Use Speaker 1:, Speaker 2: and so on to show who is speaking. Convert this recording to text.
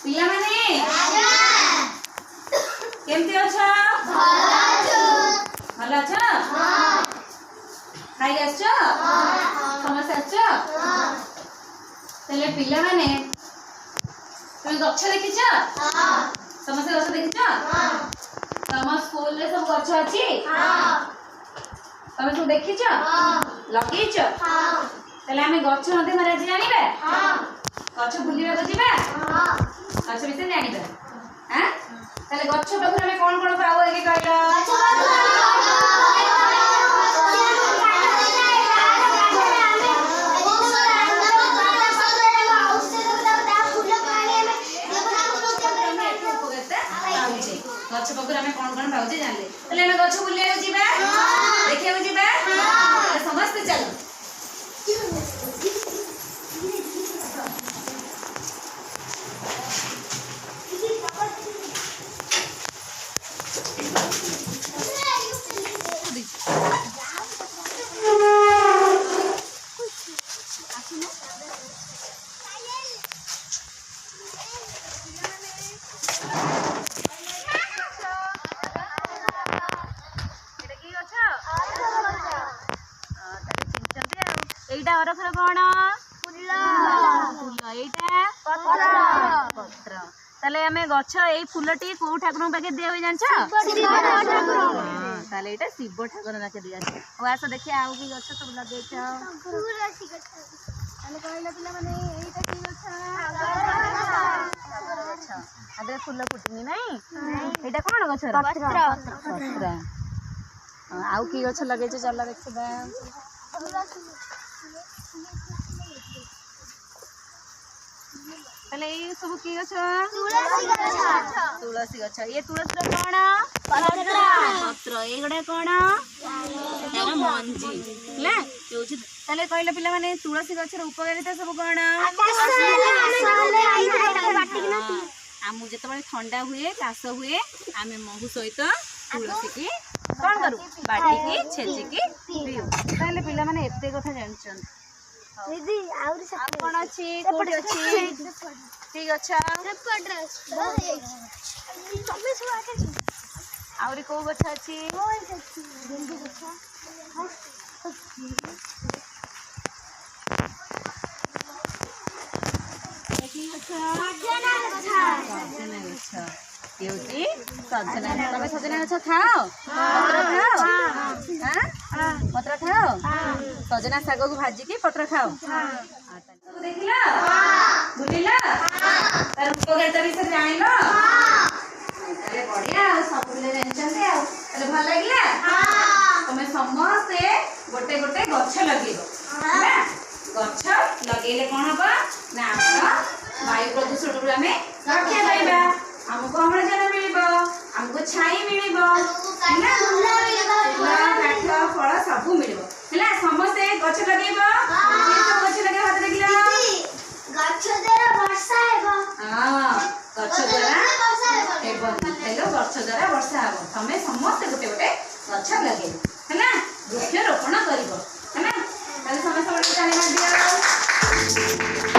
Speaker 1: पिला माने केमती अछ भल अछ खाई आछ समस्त आछ तले पिला माने तुम गछ देखिछ समस्त गछ देखिछ तम स्कूल रे सब गछ अछि तमे सब देखिछ लगेइछ तले हमें गछ मते मारे जानिबे गछ बुलिबा को जिबा गछ विषय जानिबे हां तले गछ पाखर हमें कोन कोन पाऊ एके कहला गछ पाखर हमें कोन कोन पाऊ जानले तले हमें गछ बुलिया को जिबा देखिया को जिबा समस्त चलो एटा अरफर कोन फूल एटा पत्र ताले हमें गछ एई फूलटी को ठाकुर पाके दे होई जानछ ताले एटा शिव ठाकुर पाके दिया छ ओ आसा देखि आउ की गछ सब लगे छ तुलसी गछ ताले कहला पिला माने एटा की गछ आदे फूल फुटनी नहीं एटा कोन गछ पत्र आउ की गछ लगे छ चल देखबा तले ये सब की गछ तुलसी गछ ये तुलसी रे कोन पत्र एगडे कोन तार मंजी ले जोछि तले कहले पिला माने तुलसी गछ रे उपकारिता सब कोन आमु जेतबे ठंडा हुए कास हुए आमे महु सहित तुलसी की कोन करू बाटी की छेची की पिउ तले पिला माने एते कथा जानछन दीदी आउरी सब कोन अछि कोठी अछि ठीक अच्छा सेपट रे सबे सुआ के आउरी को गछ अछि ओइ अछि गेंदी गछ ठीक अच्छा सजना गछ केउटी सजना तमे सजना गछ खाओ पत्र खाओ हां पत्र खाओ सजना साग को भाजी के पत्र खाओ देखिला बुझिला तार उपकारिता विषय जानिलो अरे बढ़िया सब ले जानछन्ते आ अरे भल लागिला तमे समस्त गोटे गोटे गछ लगेबो ना गछ लगेले कोन हबा ना हमरा वायु प्रदूषण रू हमें रक्षा पाइबा हमको अम्लजान मिलिबो हमको छाई मिलिबो ना काठ फल सब मिलिबो हैला समस्त गछ लगेबो ये सब गछ लगे हाथ देखिला गछ द्वारा वर्षा हेबो हां गछ द्वारा हेबो हेलो गछ द्वारा वर्षा हेबो तमे समस्त गोटे गोटे गछ लगेबो हैला वृक्ष रोपण करिवो हैला ताले समस्त गोटे जानि दिया